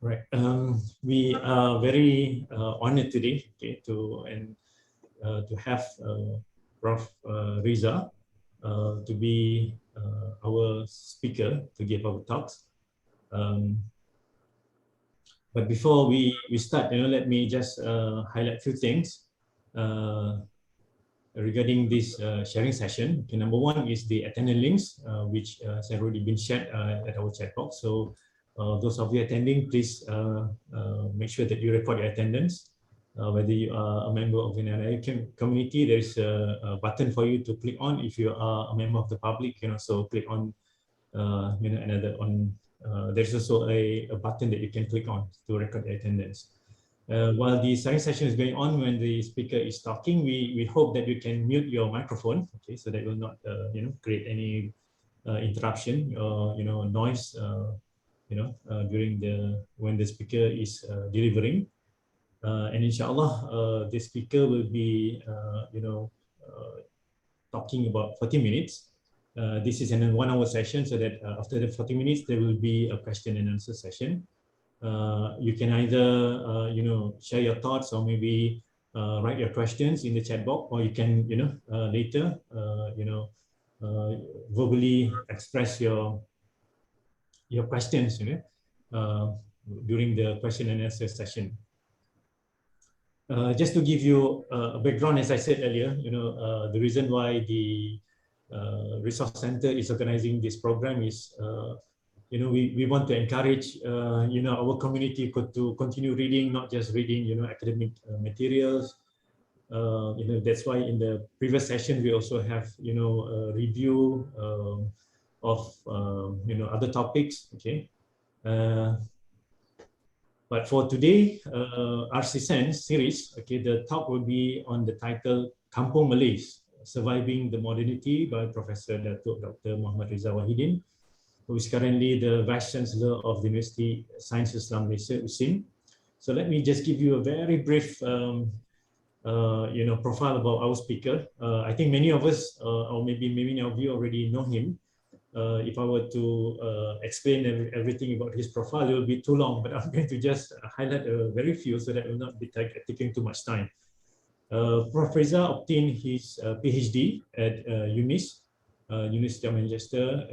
Right. We are very honored today, okay, to have Prof. Riza to be our speaker to give our talks. But before we start, let me just highlight a few things regarding this sharing session. Okay, number one is the attendance links, which has already been shared at our chat box. So those of you attending, please make sure that you record your attendance. Whether you are a member of the NRI community, there is a button for you to click on. If you are a member of the public, you can also click on, there's also a button that you can click on to record the attendance. While the sharing session is going on, when the speaker is talking, we hope that you can mute your microphone, okay, so that will not create any interruption or noise during when the speaker is delivering. And inshallah, the speaker will be talking about 40 minutes. This is a 1 hour session, so that after the 40 minutes there will be a question and answer session. You can either share your thoughts, or maybe write your questions in the chat box, or you can later verbally express your questions during the question and answer session. Just to give you a background, as I said earlier, the reason why the Resource Center is organizing this program is we want to encourage our community to continue reading, not just reading academic materials. That's why in the previous session we also have a review of other topics. Okay, but for today, RC Sense series, okay, the talk will be on the title Kampung Malays: Surviving the Modernity by Professor Dr. Muhammad Riza Wahidin, who is currently the Vice Chancellor of the University Science Islam Malaysia, USIM. So let me just give you a very brief profile about our speaker. I think many of us, or maybe many of you already know him. If I were to explain everything about his profile, it will be too long, but I'm going to just highlight a very few so that it will not be taking too much time. Prof. Riza obtained his PhD at UNIS, University of Manchester,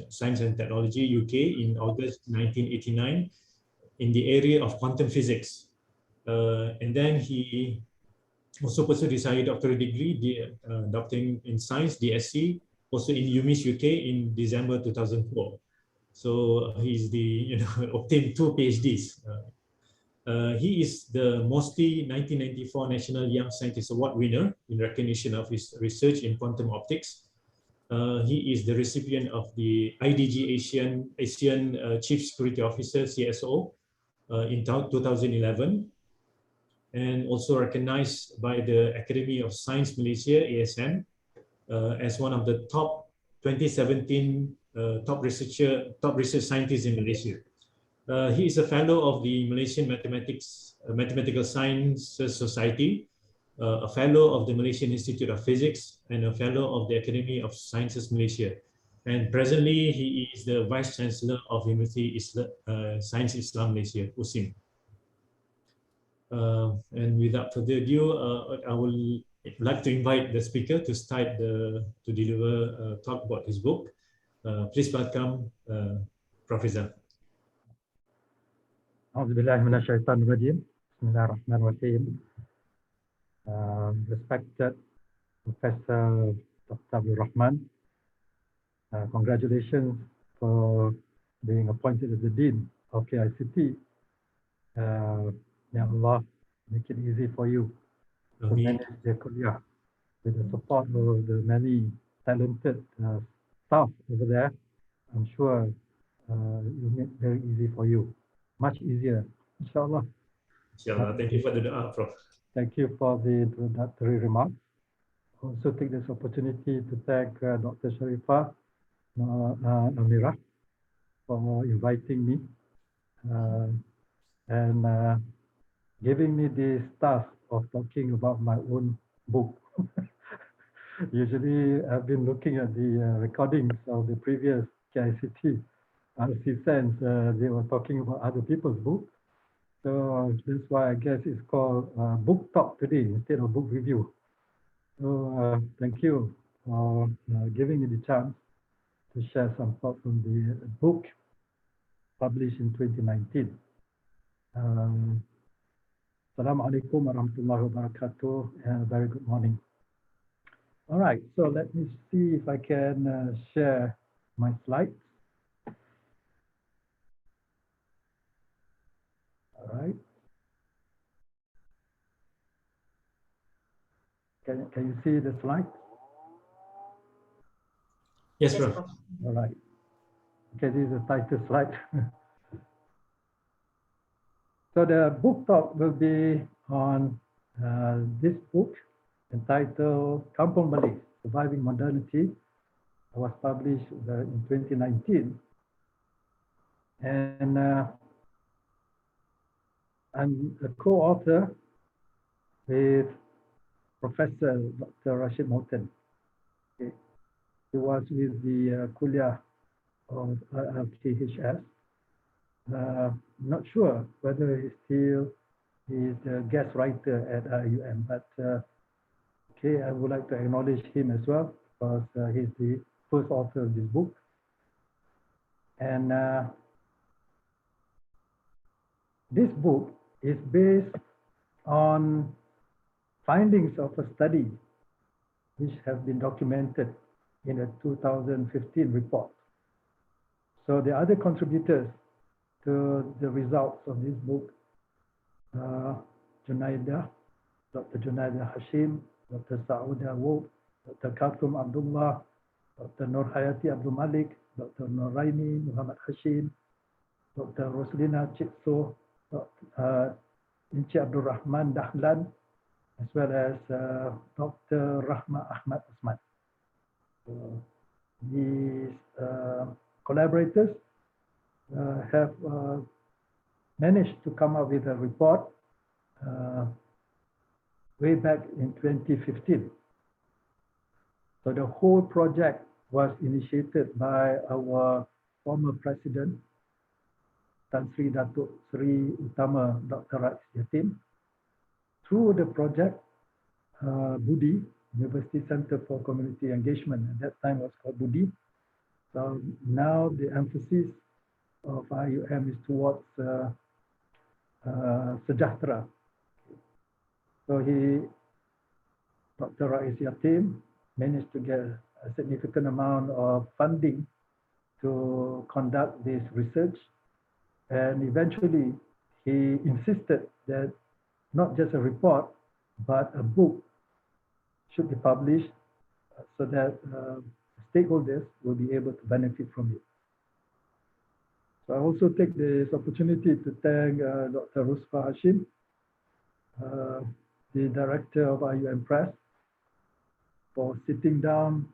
Science and Technology, UK, in August 1989 in the area of quantum physics. And then he also pursued his higher doctoral degree, doctoring in science, DSc, also in UMIS UK in December 2004. So he's obtained 2 PhDs. He is the Mosty 1994 National Young Scientist Award winner in recognition of his research in quantum optics. He is the recipient of the IDG Asian Chief Security Officer, CSO, in 2011, and also recognized by the Academy of Science Malaysia, ASM, as one of the top 2017 top research scientists in Malaysia. He is a fellow of the Malaysian Mathematical Sciences Society, a fellow of the Malaysian Institute of Physics, and a fellow of the Academy of Sciences Malaysia. And presently, he is the Vice Chancellor of University Science Islam Malaysia, USIM. And without further ado, I will like to invite the speaker to start to deliver a talk about his book. Please welcome Professor. Auzubillahi minasyaitanirrajim. Bismillahirrahmanirrahim. Respected Professor Dr. Abdul Rahman, congratulations for being appointed as the Dean of KICT. May Allah make it easy for you to manage the kuliah with the support of the many talented staff over there. I'm sure it will make it very easy for you. Much easier, inshallah. Inshallah. Thank you for the dua, Prof. Thank you for the introductory remarks. Also take this opportunity to thank Dr. Sharifah Amira for inviting me and giving me the task of talking about my own book. Usually I've been looking at the recordings of the previous KICT RC sense, they were talking about other people's book. So that's why I guess it's called book talk today instead of book review. So thank you for giving me the chance to share some thoughts on the book published in 2019. Assalamualaikum warahmatullahi wabarakatuh, and a very good morning. All right, so let me see if I can share my slides. All right. Can you see the slide? Yes, Prof. All right. Okay, this is the title slide. So the book talk will be on this book entitled Kampung Malay, Surviving Modernity. It was published in 2019. And I'm a co-author with Professor Dr. Rashid Moten. Okay. He was with the Kuliah of KHS. Not sure whether he still is a guest writer at IUM, but okay, I would like to acknowledge him as well because he's the first author of this book. And this book is based on findings of a study which have been documented in a 2015 report. So the other contributors to the results of this book, Junaidah, Dr. Junaidah Hashim, Dr. Sauda Wob, Dr. Khatum Abdullah, Dr. Nur Hayati Abdul Malik, Dr. Noraini Muhammad Hashim, Dr. Roslina Chitso, Inci Abdul Rahman Dahlan, as well as Dr. Rahma Ahmad Usman. These collaborators have managed to come up with a report way back in 2015. So the whole project was initiated by our former president, Tan Sri Datuk Sri Utama Dr. Rais Yatim. Through the project, Budi, University Center for Community Engagement, at that time was called Budi. So now the emphasis of IUM is towards Sejahtera. So Dr. Rais Yatim managed to get a significant amount of funding to conduct this research. And eventually he insisted that not just a report, but a book should be published so that stakeholders will be able to benefit from it. So I also take this opportunity to thank Dr. Rusfa Hashim, the director of IUM Press, for sitting down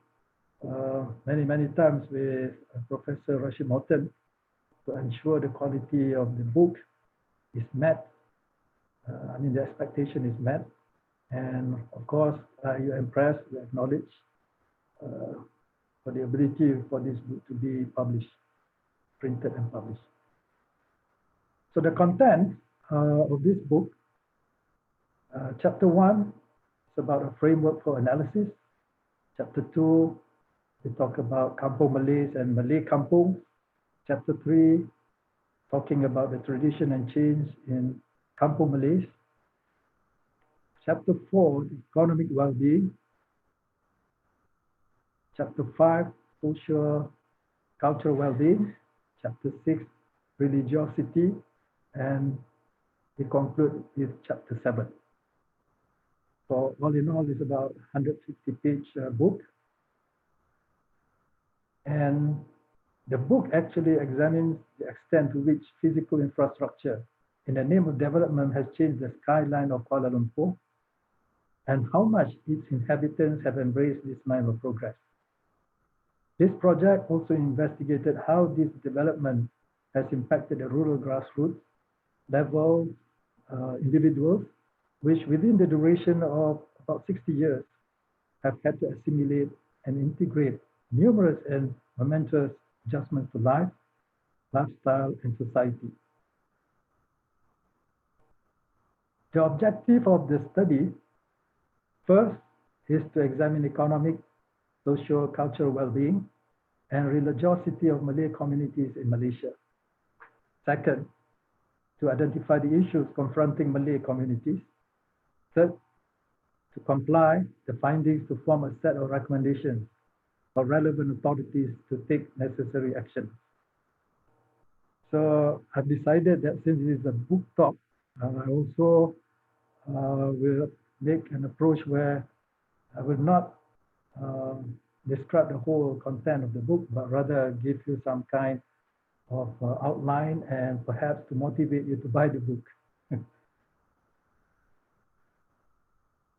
many times with Professor Rashid Moten to ensure the quality of the book is met. I mean, the expectation is met. And of course, IUM Press, we acknowledge for the ability for this book to be published, printed and published. So the content of this book, chapter 1 is about a framework for analysis. Chapter 2, we talk about Kampung Malays and Malay Kampung. Chapter 3, talking about the tradition and change in Kampung Malays. Chapter 4, economic well-being. Chapter 5, social cultural well-being. Chapter 6, religiosity. And we conclude with chapter 7. So all in all, it's about 150-page book. And the book actually examines the extent to which physical infrastructure in the name of development has changed the skyline of Kuala Lumpur and how much its inhabitants have embraced this mind of progress. This project also investigated how this development has impacted the rural grassroots level individuals, which within the duration of about 60 years have had to assimilate and integrate numerous and momentous adjustments to life, lifestyle, and society. The objective of the study, first, is to examine economic, social, cultural well-being, and religiosity of Malay communities in Malaysia. Second, to identify the issues confronting Malay communities. Third, to comply the findings to form a set of recommendations for relevant authorities to take necessary action. So I've decided that since it is a book talk, I also will make an approach where I will not describe the whole content of the book, but rather give you some kind of outline and perhaps to motivate you to buy the book.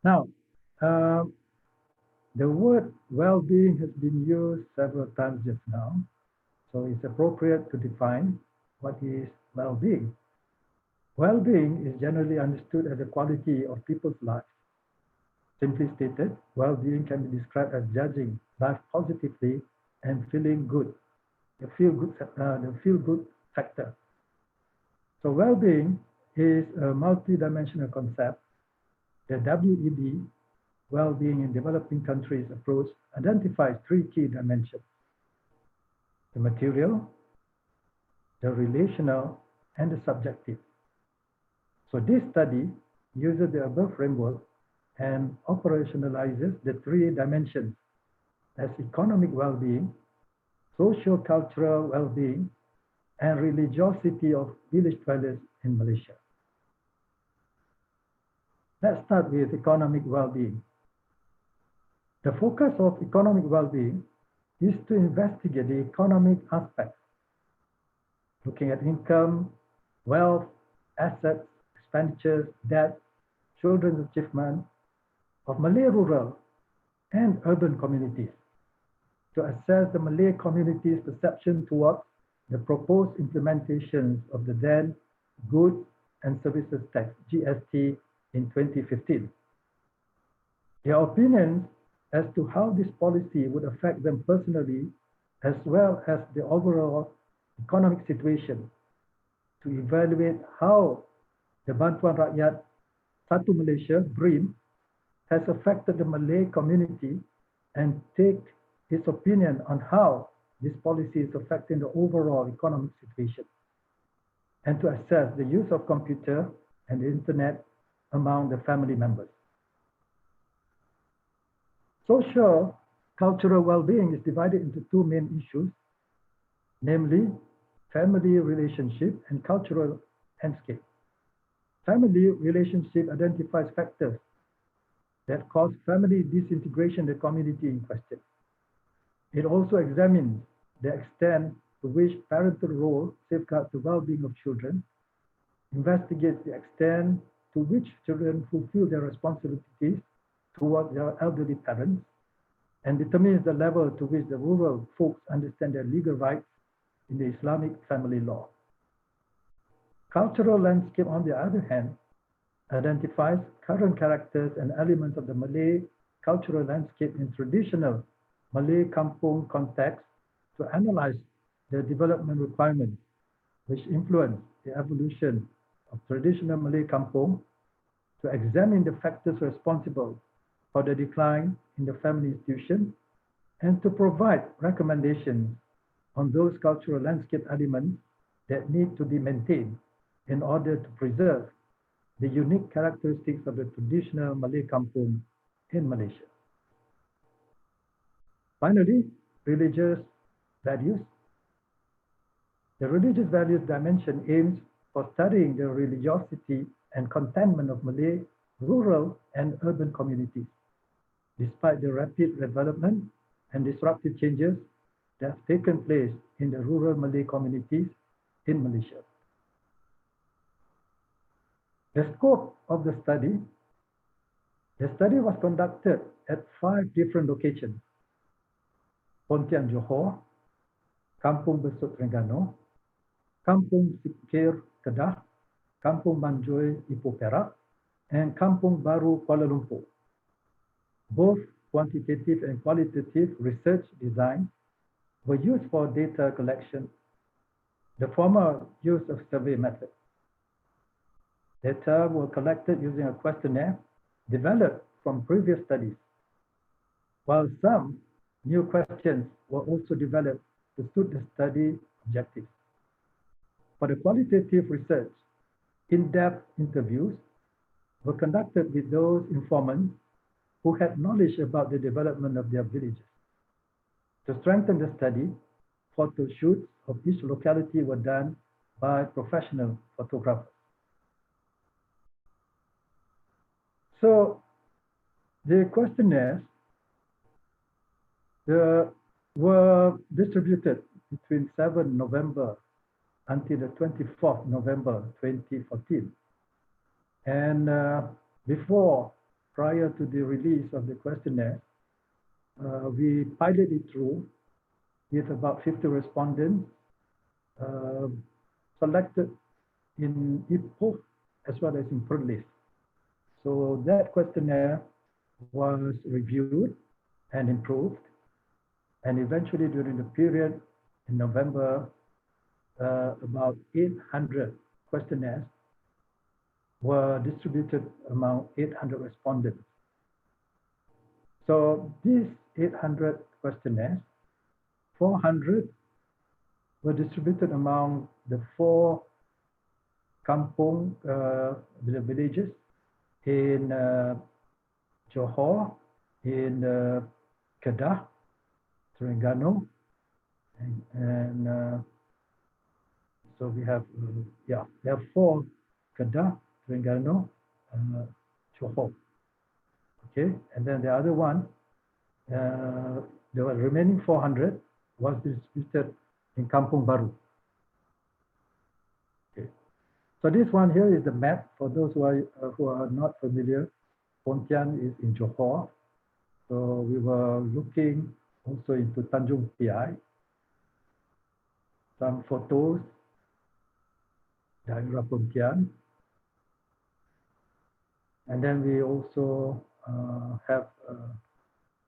Now, the word well-being has been used several times just now, so it's appropriate to define what is well-being. Well-being is generally understood as a quality of people's lives. Simply stated, well-being can be described as judging life positively and feeling good, the feel-good factor. So well-being is a multi-dimensional concept. The WED, Well-Being in Developing Countries approach, identifies three key dimensions: the material, the relational, and the subjective. So this study uses the above framework and operationalizes the three dimensions as economic well-being, socio-cultural well-being, and religiosity of village dwellers in Malaysia. Let's start with economic well-being. The focus of economic well-being is to investigate the economic aspects, looking at income, wealth, assets, expenditures, debt, children's achievement of Malay rural and urban communities, to assess the Malay community's perception towards the proposed implementations of the then Goods and Services Tax, GST, in 2015. Their opinions as to how this policy would affect them personally, as well as the overall economic situation, to evaluate how the Bantuan Rakyat Satu Malaysia, BRIM, has affected the Malay community and take his opinion on how this policy is affecting the overall economic situation, and to assess the use of computer and the internet among the family members. Social cultural well-being is divided into two main issues, namely family relationship and cultural landscape. Family relationship identifies factors that cause family disintegration in the community in question. It also examines the extent to which parental role safeguards the well-being of children, investigates the extent to which children fulfill their responsibilities towards their elderly parents, and determines the level to which the rural folks understand their legal rights in the Islamic family law. Cultural landscape, on the other hand, identifies current characters and elements of the Malay cultural landscape in traditional Malay kampung context to analyze the development requirements which influence the evolution of traditional Malay kampung, to examine the factors responsible for the decline in the family institution, and to provide recommendations on those cultural landscape elements that need to be maintained in order to preserve the unique characteristics of the traditional Malay kampung in Malaysia. Finally, religious values. The religious values dimension aims for studying the religiosity and contentment of Malay rural and urban communities, despite the rapid development and disruptive changes that have taken place in the rural Malay communities in Malaysia. The scope of the study was conducted at 5 different locations: Pontian Johor, Kampung Besut Terengganu, Kampung Sikir Kedah, Kampung Manjoy Ipoh Perak, and Kampung Baru Kuala Lumpur. Both quantitative and qualitative research designs were used for data collection. the former use of survey method. Data were collected using a questionnaire developed from previous studies, while some new questions were also developed to suit the study objectives. For the qualitative research, in-depth interviews were conducted with those informants who had knowledge about the development of their villages. To strengthen the study, photo shoots of each locality were done by professional photographers. So the questionnaires were distributed between 7 November until the 24th November 2014. And prior to the release of the questionnaire, we piloted it through with about 50 respondents selected in Ipoh as well as in Perlis. So that questionnaire was reviewed and improved. And eventually during the period in November, about 800 questionnaires were distributed among 800 respondents. So these 800 questionnaires, 400 were distributed among the 4 kampung, the villages in Johor, in Kedah, Terengganu, and so we have, there are 4 Kedah, Terengganu, Johor. Okay, and then the other one, the remaining 400 was distributed in Kampung Baru. Okay, so this one here is the map for those who are not familiar. Pontian is in Johor, so we were looking also into Tanjung Piai. Some photos, Daerah Pontian. And then we also have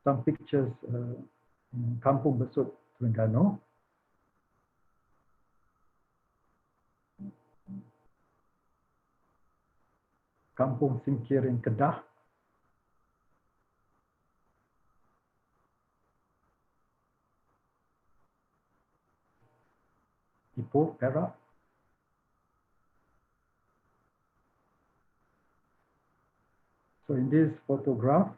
some pictures in Kampung Besut, Terengganu. Kampung Singkir in Kedah. Ipoh, Perak. So in this photograph,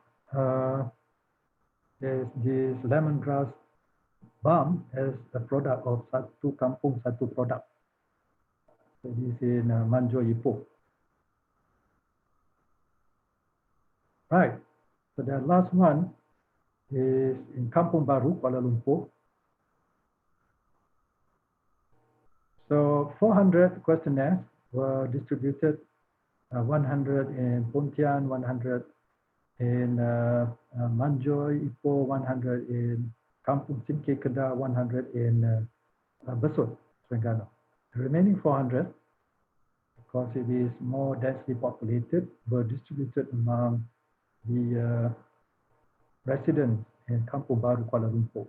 there's this lemongrass balm as a product of satu kampung, satu product. So this is in Manjor, Ipoh. Right, so the last one is in Kampung Baru, Kuala Lumpur. So 400 questionnaires were distributed, 100 in Pontian, 100 in Manjor, Ipoh, 100 in Kampung Singkir, Kedah, 100 in Besut, Terengganu. The remaining 400, because it is more densely populated, were distributed among the residents in Kampung Baru, Kuala Lumpur.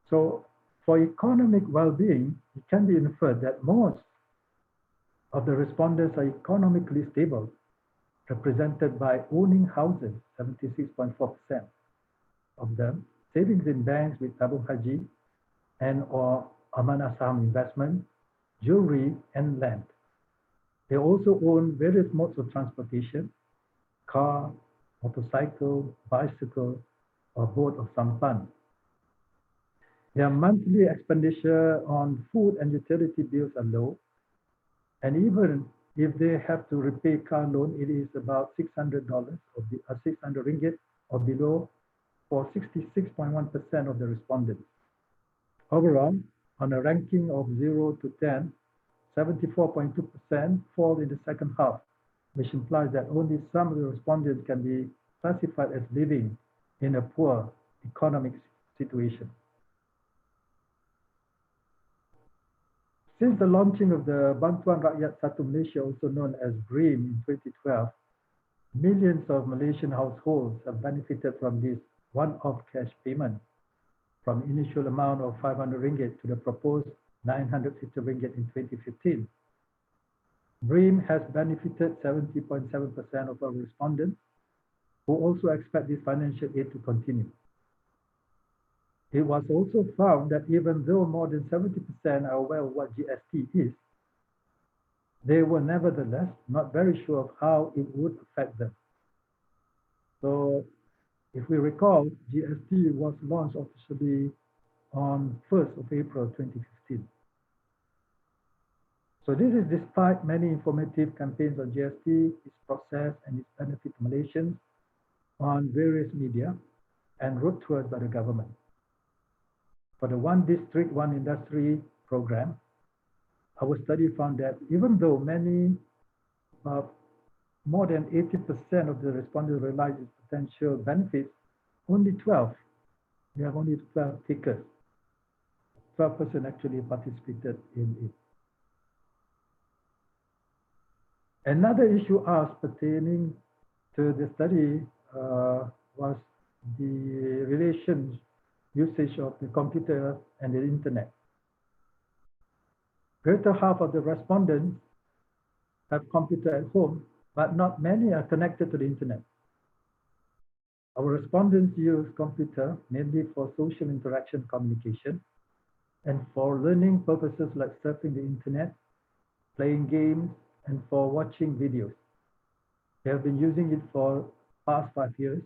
So for economic well-being, it can be inferred that most of the respondents are economically stable, represented by owning houses, 76.4% of them, savings in banks with tabung haji and or amanah saham investment, jewelry, and land. They also own various modes of transportation, car, motorcycle, bicycle, or boat of sampan. Their monthly expenditure on food and utility bills are low. And even if they have to repay car loan, it is about $600 or 600 ringgit or below for 66.1% of the respondents. Overall, on a ranking of 0 to 10, 74.2% fall in the second half, which implies that only some of the respondents can be classified as living in a poor economic situation. Since the launching of the Bantuan Rakyat Satu Malaysia, also known as BRIM, in 2012, millions of Malaysian households have benefited from this one-off cash payment. from initial amount of 500 ringgit to the proposed 950 ringgit in 2015. BREAM has benefited 70.7% of our respondents who also expect this financial aid to continue. It was also found that even though more than 70% are aware of what GST is, they were nevertheless not very sure of how it would affect them. So if we recall, GST was launched officially on 1st of April 2015. So this is despite many informative campaigns on GST, its process and its benefit to Malaysians on various media and road tours by the government. For the One District, One Industry program, our study found that even though more than 80% of the respondents realized its potential benefits, only 12 takers. 12% actually participated in it. Another issue asked pertaining to the study was the relation usage of the computer and the internet. Greater half of the respondents have computer at home, but not many are connected to the internet. Our respondents use computer mainly for social interaction communication and for learning purposes like surfing the internet, playing games, and for watching videos. They have been using it for past 5 years,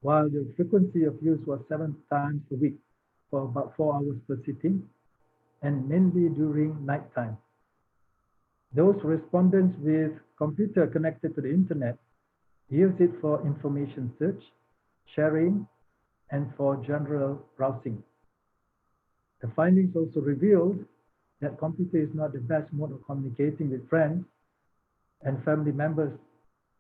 while the frequency of use was 7 times a week for about 4 hours per sitting, and mainly during nighttime. Those respondents with computer connected to the internet use it for information search, sharing, and for general browsing. The findings also revealed that computer is not the best mode of communicating with friends and family members,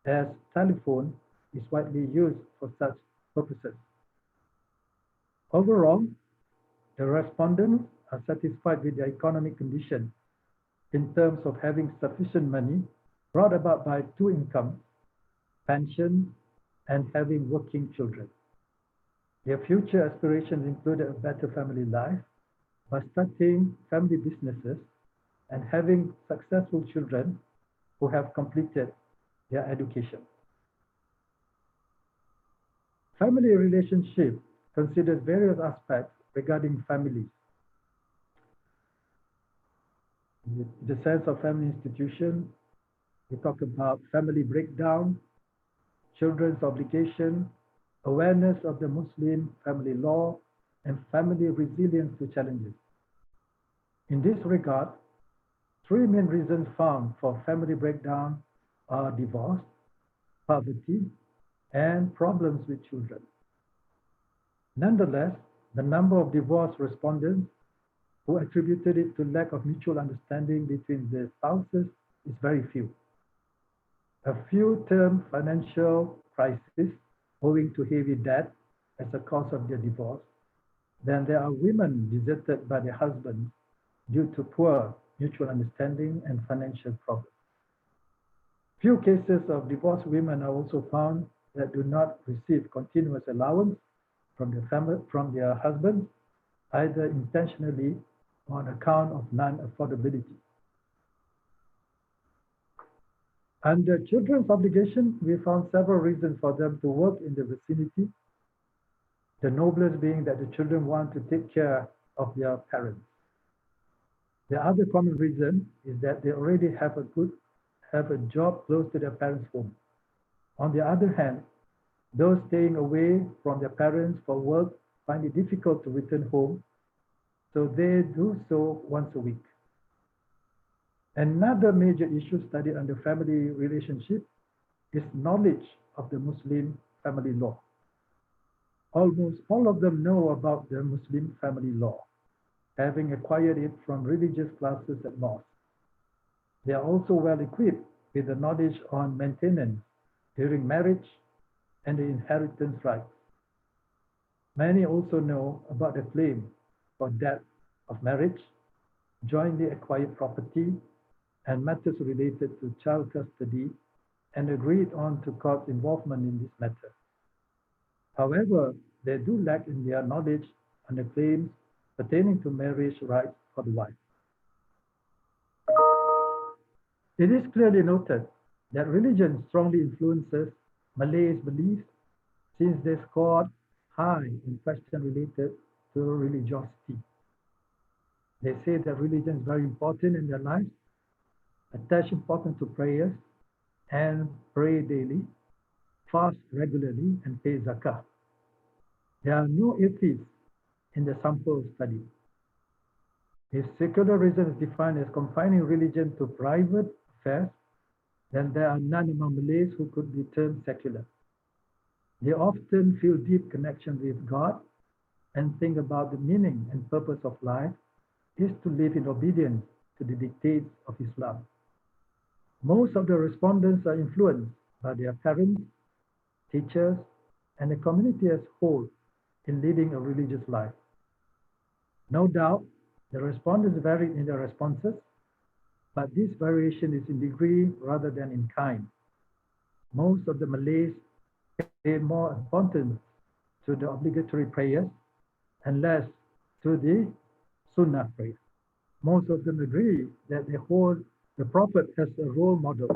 as telephone is widely used for such purposes. Overall, the respondents are satisfied with their economic condition in terms of having sufficient money brought about by 2 incomes, pension, and having working children. Their future aspirations included a better family life by starting family businesses and having successful children who have completed their education. Family relationship considers various aspects regarding families. The sense of family institution, we talk about family breakdown, children's obligation, awareness of the Muslim family law, and family resilience to challenges. In this regard, 3 main reasons found for family breakdown are divorce, poverty, and problems with children. Nonetheless, the number of divorce respondents who attributed it to lack of mutual understanding between the spouses is very few. A few term financial crisis owing to heavy debt as a cause of their divorce. Then there are women deserted by their husbands due to poor mutual understanding and financial problems. Few cases of divorced women are also found that do not receive continuous allowance from their husbands, either intentionally or on account of non-affordability. Under children's obligation, we found several reasons for them to work in the vicinity, the noblest being that the children want to take care of their parents. The other common reason is that they already have a job close to their parents' home. On the other hand, those staying away from their parents for work find it difficult to return home, so they do so once a week. Another major issue studied under family relationship is knowledge of the Muslim family law. Almost all of them know about the Muslim family law, having acquired it from religious classes at mosques. They are also well equipped with the knowledge on maintenance during marriage and the inheritance rights. Many also know about the claim for debt of marriage, jointly acquired property, and matters related to child custody, and agreed on to court involvement in this matter. However, they do lack in their knowledge and the claims pertaining to marriage rights for the wife. It is clearly noted that religion strongly influences Malays' beliefs since they scored high in questions related to religiosity. They say that religion is very important in their lives, attach importance to prayers, and pray daily, fast regularly, and pay zakah. There are no atheists in the sample study. If secularism is defined as confining religion to private affairs, then there are none among Malays who could be termed secular. They often feel deep connection with God and think about the meaning and purpose of life is to live in obedience to the dictates of Islam. Most of the respondents are influenced by their parents, teachers, and the community as a whole in leading a religious life. No doubt, the respondents vary in their responses, but this variation is in degree rather than in kind. Most of the Malays pay more importance to the obligatory prayers and less to the Sunnah prayer. Most of them agree that they hold the Prophet as a role model.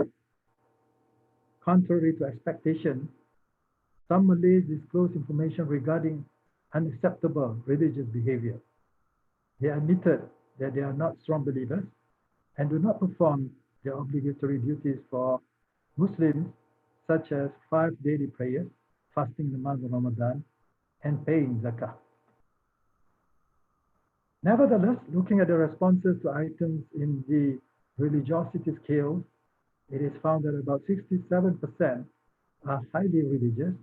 Contrary to expectation, some Malays disclose information regarding unacceptable religious behavior. They admitted that they are not strong believers and do not perform their obligatory duties for Muslims, such as 5 daily prayers, fasting the month of Ramadan, and paying zakah. Nevertheless, looking at the responses to items in the religiosity scale, it is found that about 67% are highly religious,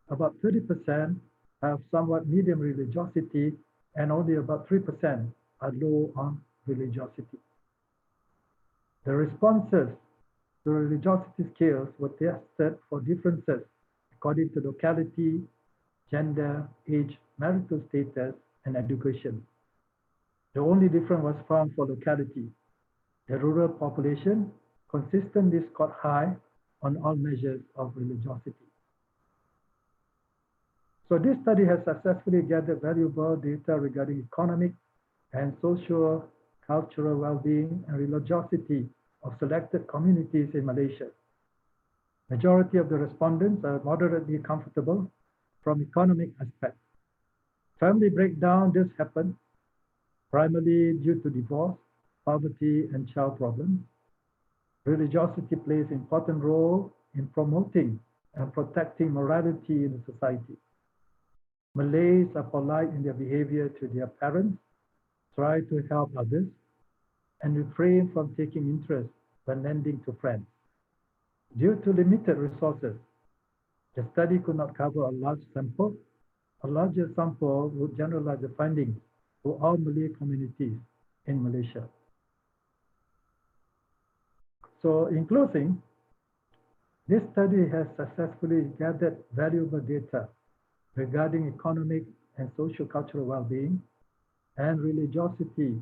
about 30% have somewhat medium religiosity, and only about 3% are low on religiosity. The responses to religiosity scales were tested for differences according to locality, gender, age, marital status, and education. The only difference was found for locality. The rural population consistently scored high on all measures of religiosity. So this study has successfully gathered valuable data regarding economic and social, cultural well-being and religiosity of selected communities in Malaysia. Majority of the respondents are moderately comfortable from economic aspects. Family breakdown does happen, primarily due to divorce, poverty, and child problems. Religiosity plays an important role in promoting and protecting morality in the society. Malays are polite in their behavior to their parents, try to help others, and refrain from taking interest when lending to friends. Due to limited resources, the study could not cover a large sample. A larger sample would generalize the findings to all Malay communities in Malaysia. So in closing, this study has successfully gathered valuable data regarding economic and social-cultural well-being and religiosity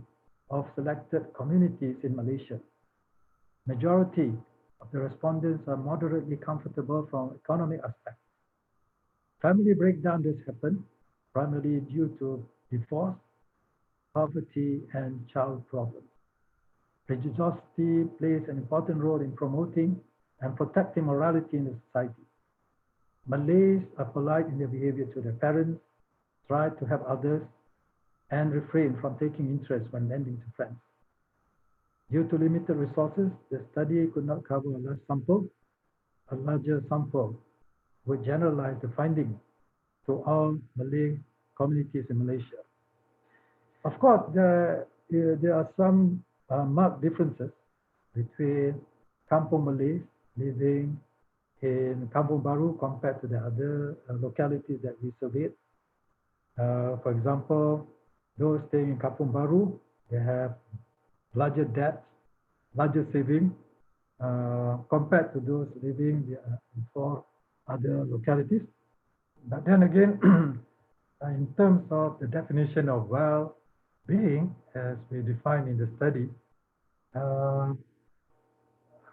of selected communities in Malaysia. Majority of the respondents are moderately comfortable from economic aspects. Family breakdown does happen, primarily due to divorce, poverty, and child problems. Religiosity plays an important role in promoting and protecting morality in the society. Malays are polite in their behavior to their parents, try to help others, and refrain from taking interest when lending to friends. Due to limited resources, the study could not cover a large sample. A larger sample would generalize the findings to all Malay communities in Malaysia. Of course, there are some marked differences between Kampung Malays living in Kampung Baru compared to the other localities that we surveyed. For example, those staying in Kampung Baru, they have larger debts, larger savings compared to those living in 4 other localities. But then again, in terms of the definition of well-being, as we define in the study, I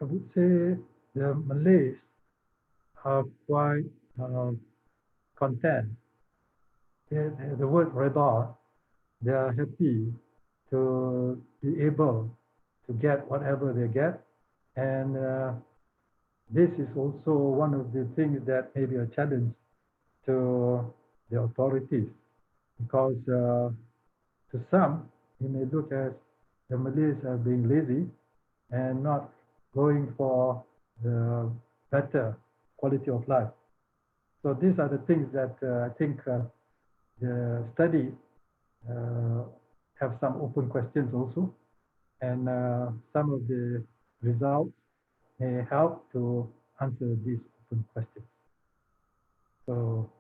would say the Malays are quite content the word reda, they are happy to be able to get whatever they get. And this is also one of the things that may be a challenge to the authorities, because to some, you may look at the Malays as being lazy and not going for the better quality of life. So these are the things that I think the study have some open questions also, and some of the results may help to answer these open questions. So,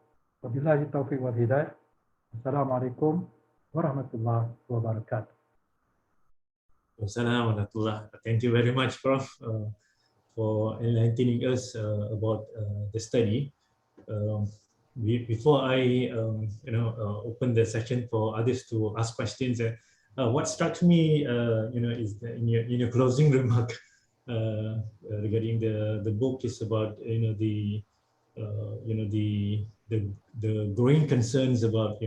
wabillahi taufiq wal hidayah. Assalamualaikum warahmatullahi wabarakatuh. Thank you very much, Prof, for enlightening us about the study. Before I open the session for others to ask questions, what struck me is in your closing remark regarding the book is about the growing concerns about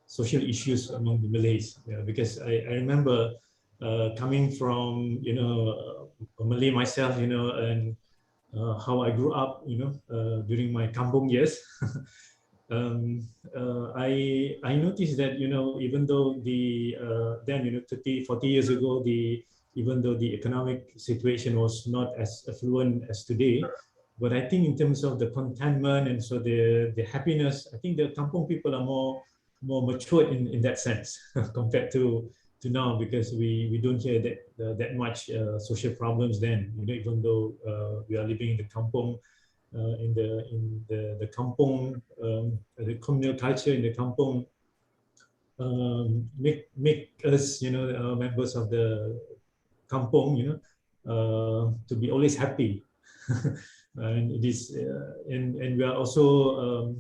social issues among the Malays, because I remember coming from a Malay myself, and how I grew up, during my kampung years. I noticed that even though the then 30, 40 years ago, even though the economic situation was not as affluent as today, but I think in terms of the contentment and so the happiness, I think the kampung people are more mature in that sense compared to now, because we don't hear that much social problems then, even though we are living in the kampung, in the kampung, the communal culture in the kampung make us members of the kampung to be always happy. And it is and we are also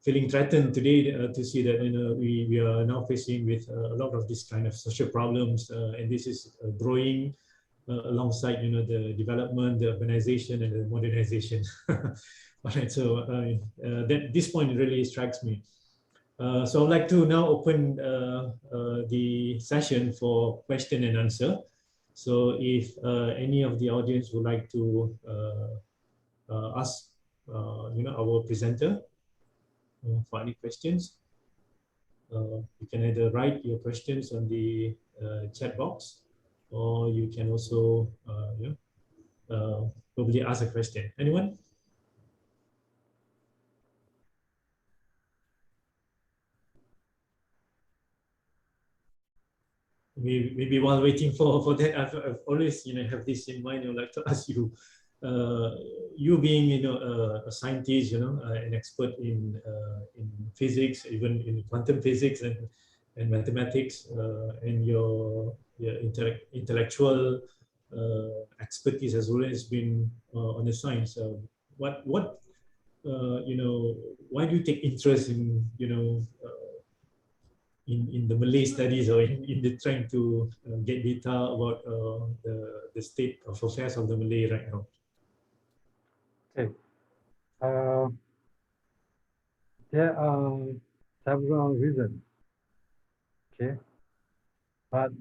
feeling threatened today to see that we are now facing with a lot of this kind of social problems, and this is growing alongside the development, the urbanization, and the modernization. Alright, so that this point really strikes me. So I'd like to now open the session for question and answer. So if any of the audience would like to ask our presenter for any questions, you can either write your questions on the chat box, or you can also probably ask a question. Anyone? Maybe while waiting for that, I've always have this in mind. I'd like to ask you, you being a scientist, an expert in physics, even in quantum physics and mathematics, and your intellectual expertise has always been on the science. What why do you take interest in in the Malay studies, or in the trying to get data about the state of affairs of the Malay right now? Okay. There are several reasons. Okay. But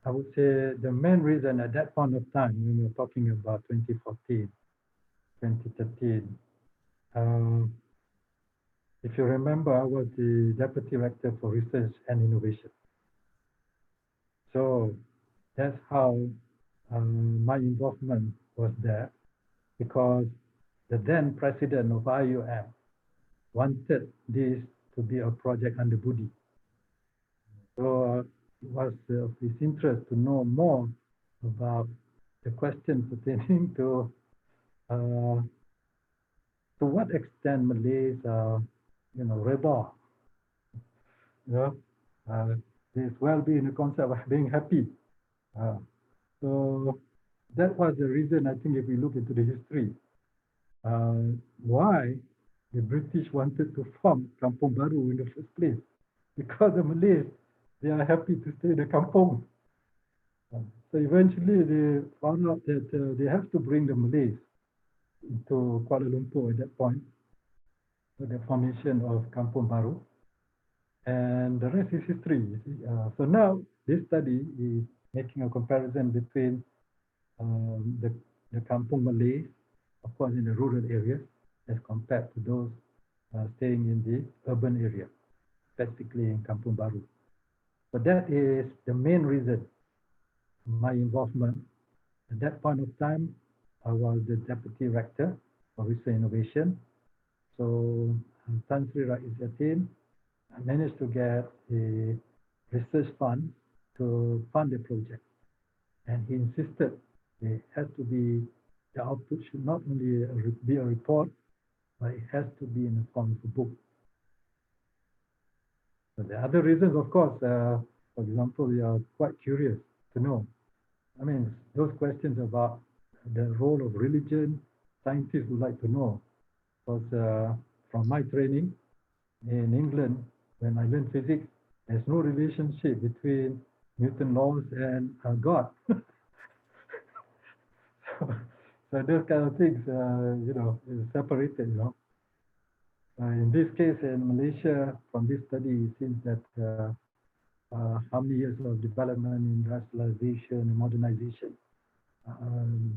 I would say the main reason at that point of time, when we're talking about 2014, 2013, if you remember, I was the Deputy Rector for Research and Innovation. So that's how my involvement was there, because the then president of IUM wanted this to be a project under Budi. So it was of his interest to know more about the question pertaining to what extent Malays are, rebel. This well-being, the concept of being happy. So that was the reason, I think, if we look into the history, why the British wanted to form Kampung Baru in the first place. Because the Malays, they are happy to stay in the kampung. So eventually they found out that they have to bring the Malays to Kuala Lumpur at that point. with the formation of Kampung Baru. And the rest is history. You see. So now this study is making a comparison between the Kampung Malays, of course, in the rural areas, as compared to those staying in the urban area, specifically in Kampung Baru. So that is the main reason my involvement. At that point of time, I was the deputy rector for research innovation. So Tan Sri Rais Yatin, I managed to get a research fund to fund the project. And he insisted it has to be, the output should not only be a report, but it has to be in the form of a book. So the other reasons, of course, for example, we are quite curious to know. I mean, those questions about the role of religion, scientists would like to know. Because from my training in England, when I learned physics, there's no relationship between Newton's laws and God. So those kind of things, you know, is separated, you know. In this case, in Malaysia, from this study, it seems that how many years of development in industrialization and modernization,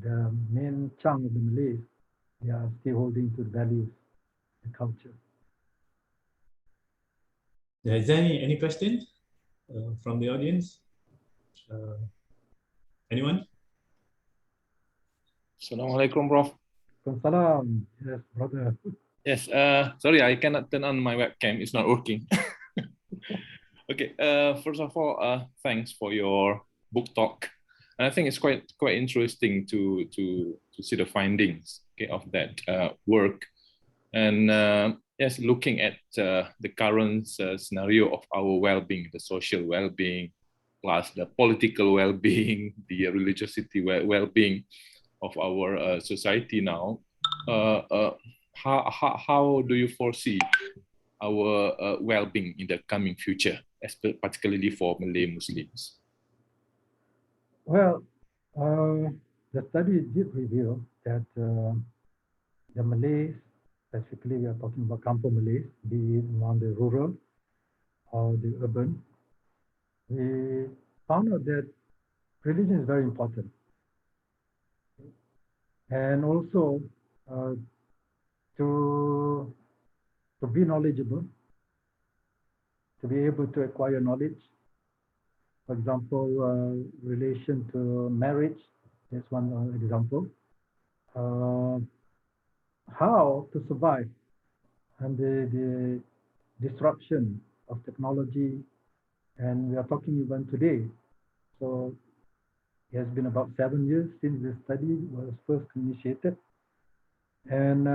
the main chunk of the Malays, they are still holding to the values and culture. Is there any question from the audience? Anyone? Assalamualaikum, Prof. Salam. Yes, brother. Yes, sorry, I cannot turn on my webcam. It's not working. Okay, first of all, thanks for your book talk. And I think it's quite interesting to see the findings, okay, of that work. And yes, looking at the current scenario of our well-being, the social well-being, plus the political well-being, the religiosity well-being of our society now, how do you foresee our well-being in the coming future, particularly for Malay Muslims? Well, the study did reveal that the Malays, specifically we are talking about Kampung Malays, be it on the rural or the urban, we found out that religion is very important. And also to be knowledgeable, to be able to acquire knowledge. For example, relation to marriage, that's one example. How to survive under the disruption of technology, and we are talking even today. So it has been about 7 years since the study was first initiated. And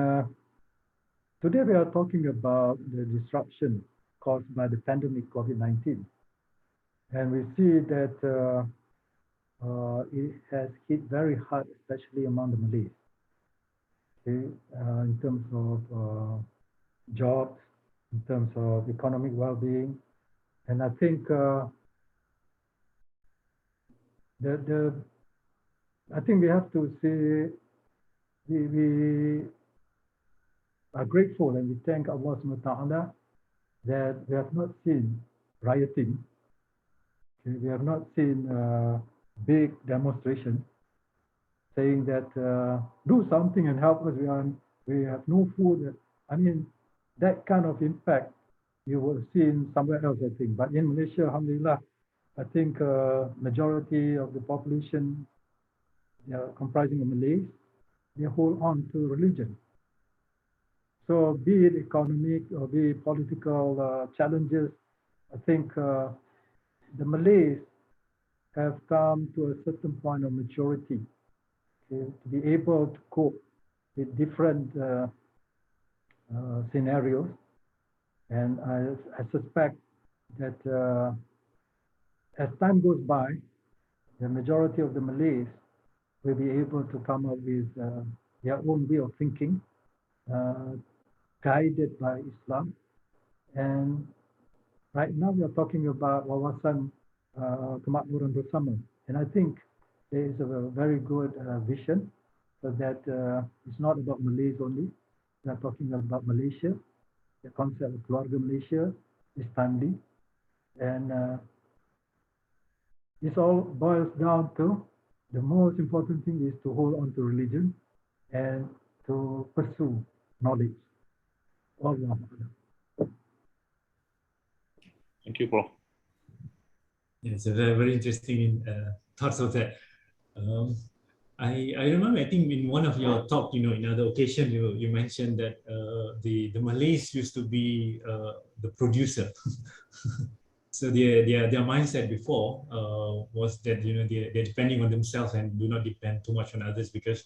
today we are talking about the disruption caused by the pandemic COVID-19. And we see that it has hit very hard, especially among the Malays, okay? In terms of jobs, in terms of economic well-being. And I think I think we have to say we are grateful and we thank Allah subhanahu wa ta'ala that we have not seen rioting. Okay? We have not seen big demonstrations saying that do something and help us. We have no food. I mean, that kind of impact you will see in somewhere else, I think. But in Malaysia, alhamdulillah, I think majority of the population, comprising of Malays, they hold on to religion. So be it economic or be it political challenges, I think the Malays have come to a certain point of maturity, okay, to be able to cope with different scenarios. And I suspect that as time goes by, the majority of the Malays will be able to come up with their own way of thinking, guided by Islam. And right now we are talking about wawasan kemakmuran bersama. And I think there is a very good vision, so that it's not about Malays only. We are talking about Malaysia, the concept of Keluarga Malaysia is timely, and this all boils down to the most important thing is to hold on to religion and to pursue knowledge. Allah. Thank you, Prof. It's a very, very interesting thoughts of that. I remember, I think in one of your talk, in other occasion, you mentioned that the Malays used to be the producer. So their mindset before was that they're depending on themselves and do not depend too much on others, because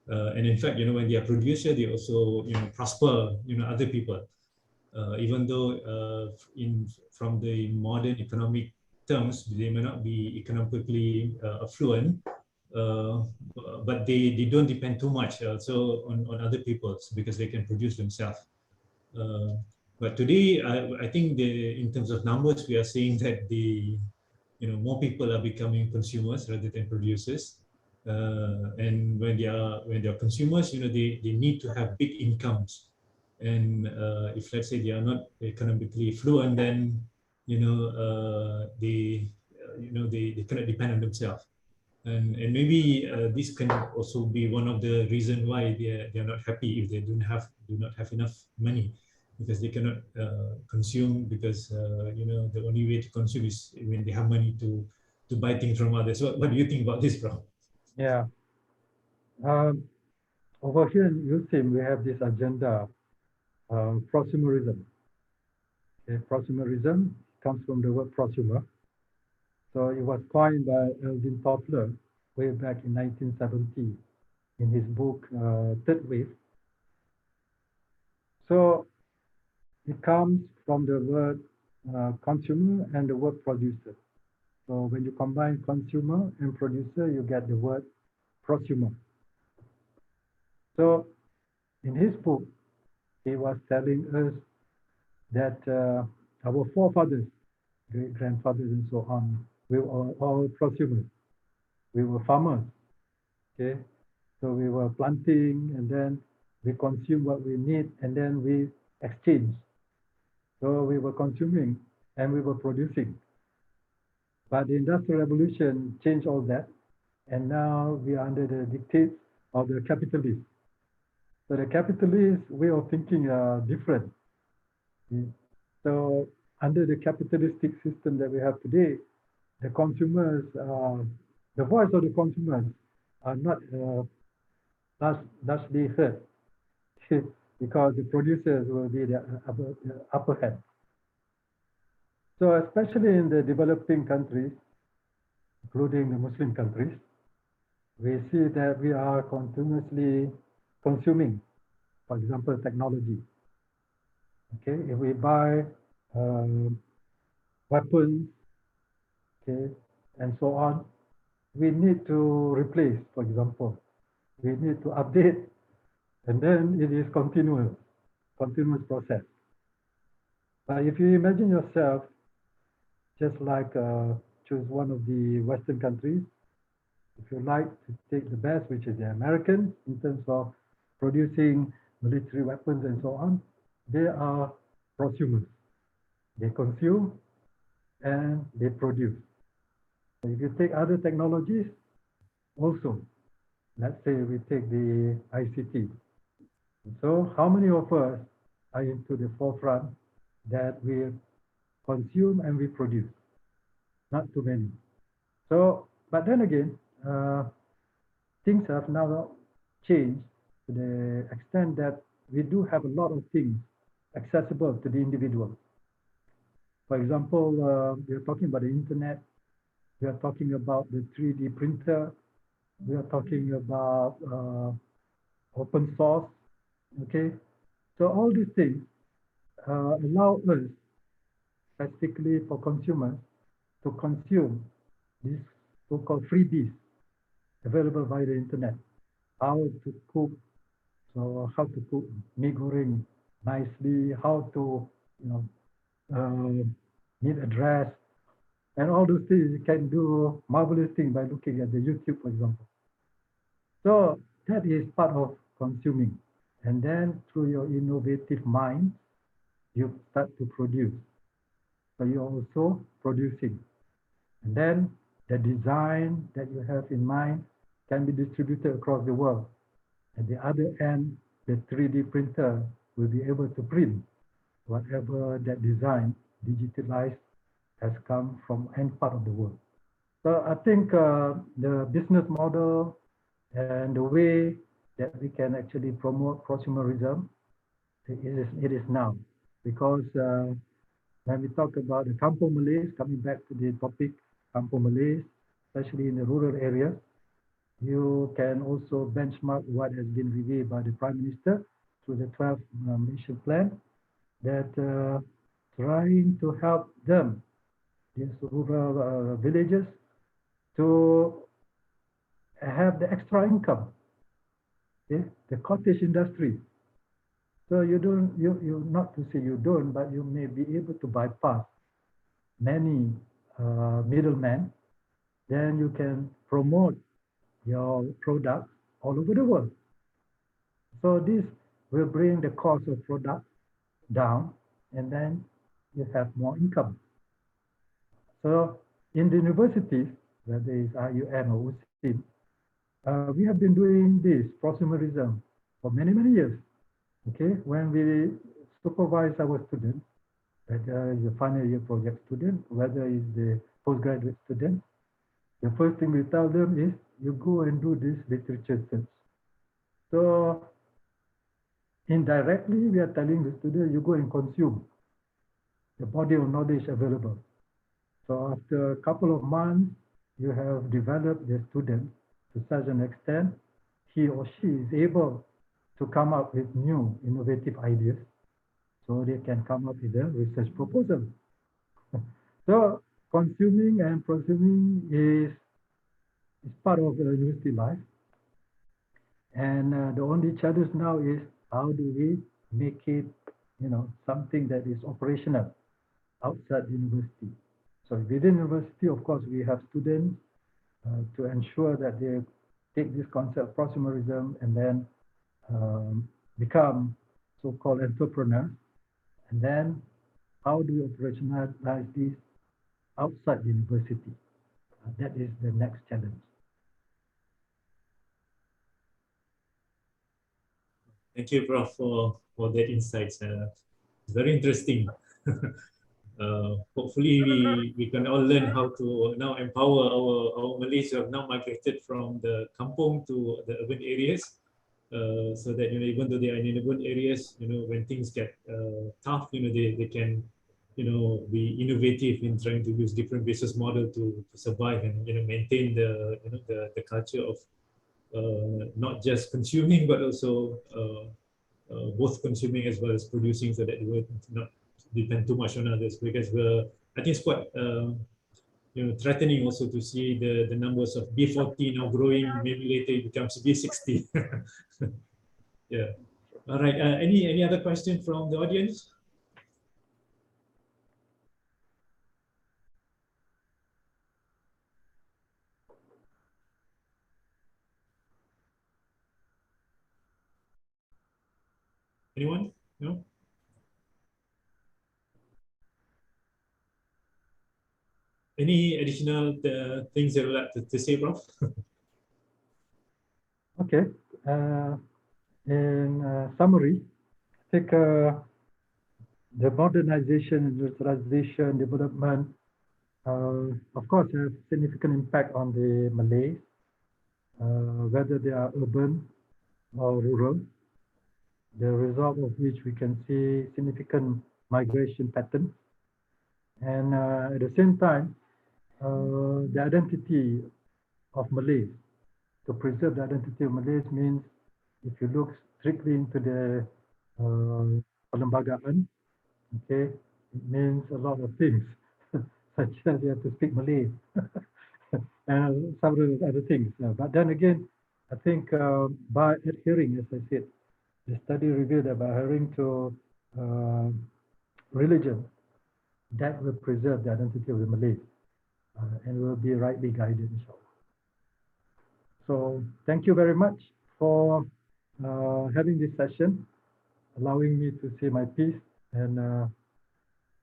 and in fact, when they are producer, they also prosper other people. Even though from the modern economic terms, they may not be economically affluent, but they don't depend too much also on other people, because they can produce themselves. But today, I think in terms of numbers, we are seeing that more people are becoming consumers rather than producers. And when they are consumers, they need to have big incomes. And if, let's say, they are not economically fluent, then they cannot depend on themselves. And maybe this can also be one of the reasons why they're not happy if they do not have enough money, because they cannot consume, because the only way to consume is when they have money to buy things from others. So what do you think about this, bro? Yeah. Over here in USIM, we have this agenda, prosumerism. Okay, prosumerism comes from the word prosumer. So it was coined by Eldin Toffler way back in 1970 in his book, Third Wave. So it comes from the word consumer and the word producer. So when you combine consumer and producer, you get the word prosumer. So in his book, he was telling us that our forefathers, great-grandfathers and so on, we were all prosumers. We were farmers, okay? So we were planting, and then we consume what we need, and then we exchange. So we were consuming and we were producing. But the Industrial Revolution changed all that, and now we are under the dictates of the capitalists. So the capitalist way of thinking are different. So under the capitalistic system that we have today, the consumers, the voice of the consumers are not largely heard because the producers will be the upper hand. So especially in the developing countries, including the Muslim countries, we see that we are continuously consuming, for example, technology. Okay, if we buy weapons, okay, and so on, we need to replace, for example. We need to update, and then it is continuous process. But if you imagine yourself, just like choose one of the Western countries, if you like to take the best, which is the Americans, in terms of producing military weapons and so on, they are prosumers. They consume and they produce. If you take other technologies, also, let's say we take the ICT. So how many of us are into the forefront that we consume and we produce? Not too many. So, but then again, things have now changed to the extent that we do have a lot of things accessible to the individual. For example, we are talking about the internet. We are talking about the 3D printer. We are talking about open source. Okay, so all these things allow us, specifically for consumers, to consume these so-called freebies available via the internet. How to cook, so how to cook mee goreng nicely, how to knit a dress, and all those things. You can do marvelous things by looking at the YouTube, for example. So that is part of consuming. And then through your innovative mind, you start to produce. So you're also producing. And then the design that you have in mind can be distributed across the world. At the other end, the 3D printer will be able to print whatever that design digitalized has come from any part of the world. So I think the business model and the way that we can actually promote prosumerism, it is now. Because when we talk about the Kampung Malays, coming back to the topic, Kampung Malays, especially in the rural areas, you can also benchmark what has been revealed by the Prime Minister through the 12th Malaysian Plan, that trying to help them, these rural villages, to have the extra income, okay? The cottage industry. So you don't, you not to say you don't, but you may be able to bypass many middlemen. Then you can promote your products all over the world. So this will bring the cost of product down, and then you have more income. So in the universities, whether it's IUM or USIM, we have been doing this prosumerism for many, many years. Okay, when we supervise our students, whether it's a final year project student, whether it's the postgraduate student, the first thing we tell them is, you go and do this literature search. So indirectly, we are telling the student, you go and consume the body of knowledge available. So after a couple of months, you have developed the student to such an extent, he or she is able to come up with new innovative ideas, so they can come up with a research proposal. So consuming and prosuming is part of the university life. And the only challenge now is, how do we make it, something that is operational outside the university? So within university, of course, we have students to ensure that they take this concept of prosumerism and then become so-called entrepreneurs. And then how do we operationalize this outside the university? That is the next challenge. Thank you, Prof, for that insights. Very interesting. Hopefully, we can all learn how to now empower our Malays who have now migrated from the kampung to the urban areas, so that even though they are in urban areas, when things get tough, they can be innovative in trying to use different business model to survive and maintain the culture of not just consuming but also both consuming as well as producing, so that they will not depend too much on others. Because I think it's quite threatening also to see the numbers of B40 now growing. Maybe later it becomes B60. Yeah. All right. Any other question from the audience? Anyone? No? Any additional things that you'd like to say, Prof? Okay. In summary, I think the modernization, industrialization, development, of course, have significant impact on the Malays, whether they are urban or rural, the result of which we can see significant migration patterns. And at the same time, the identity of Malays, to preserve the identity of Malays means, if you look strictly into the perlembagaan, okay, it means a lot of things, such as you have to speak Malay and several other things. But then again, I think by adhering, as I said, the study revealed that by adhering to religion, that will preserve the identity of the Malays and will be rightly guided, inshallah. So thank you very much for having this session, allowing me to say my piece. And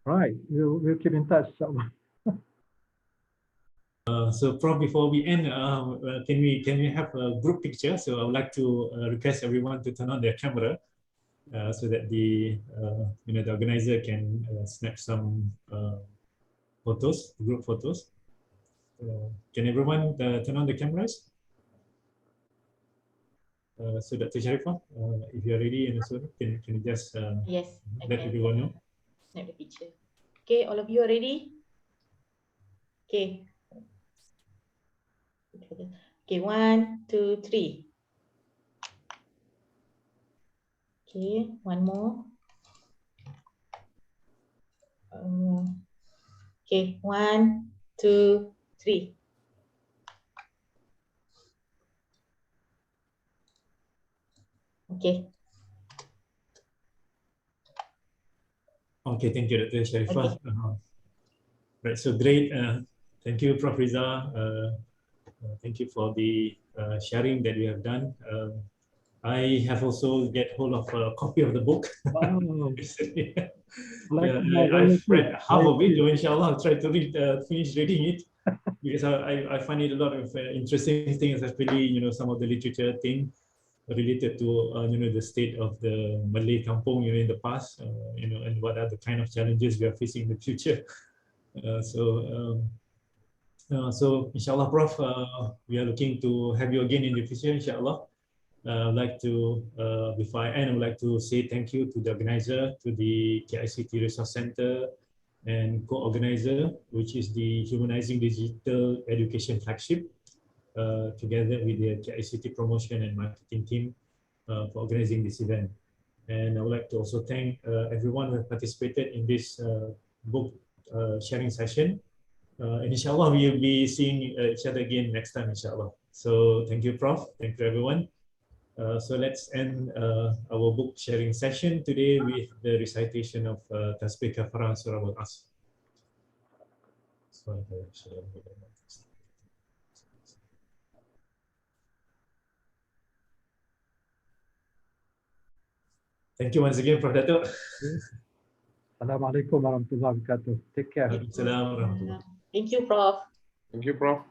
right, we'll keep in touch. So Prof, before we end, can we have a group picture? So I would like to request everyone to turn on their camera so that the the organizer can snap some photos, group photos. Can everyone turn on the cameras? So Dr. Sharifah, if you are ready, and so can you just Yes, let everyone know? Snap the picture. Okay, all of you are ready? Okay. Okay, 1, 2, 3. Okay, one more. Okay, 1, 2, 3. Okay. Okay, thank you, Dr. Sharifah. Okay. Right, so great. Thank you, Prof. Riza. Thank you for the sharing that we have done. I have also get hold of a copy of the book. Wow. I've read half of it. So inshallah, I'll try to finish reading it because I find it a lot of interesting things, especially some of the literature thing related to the state of the Malay kampung in the past, and what are the kind of challenges we are facing in the future. So inshallah, Prof, we are looking to have you again in the future, inshallah. I'd like to, before I end, I would like to say thank you to the organizer, to the KICT Resource Center and co-organizer, which is the Humanizing Digital Education Flagship, together with the KICT Promotion and Marketing team for organizing this event. And I would like to also thank everyone who participated in this book sharing session. And inshallah, we will be seeing each other again next time, inshallah. So thank you, Prof. Thank you, everyone. So let's end our book sharing session today with the recitation of Tasbih Kafarah Surah Al-Asr. Thank you once again, Prof. Dato'. Assalamualaikum warahmatullahi wabarakatuh. Take care. Waalaikumsalam warahmatullahi. Thank you, Prof. Thank you, Prof.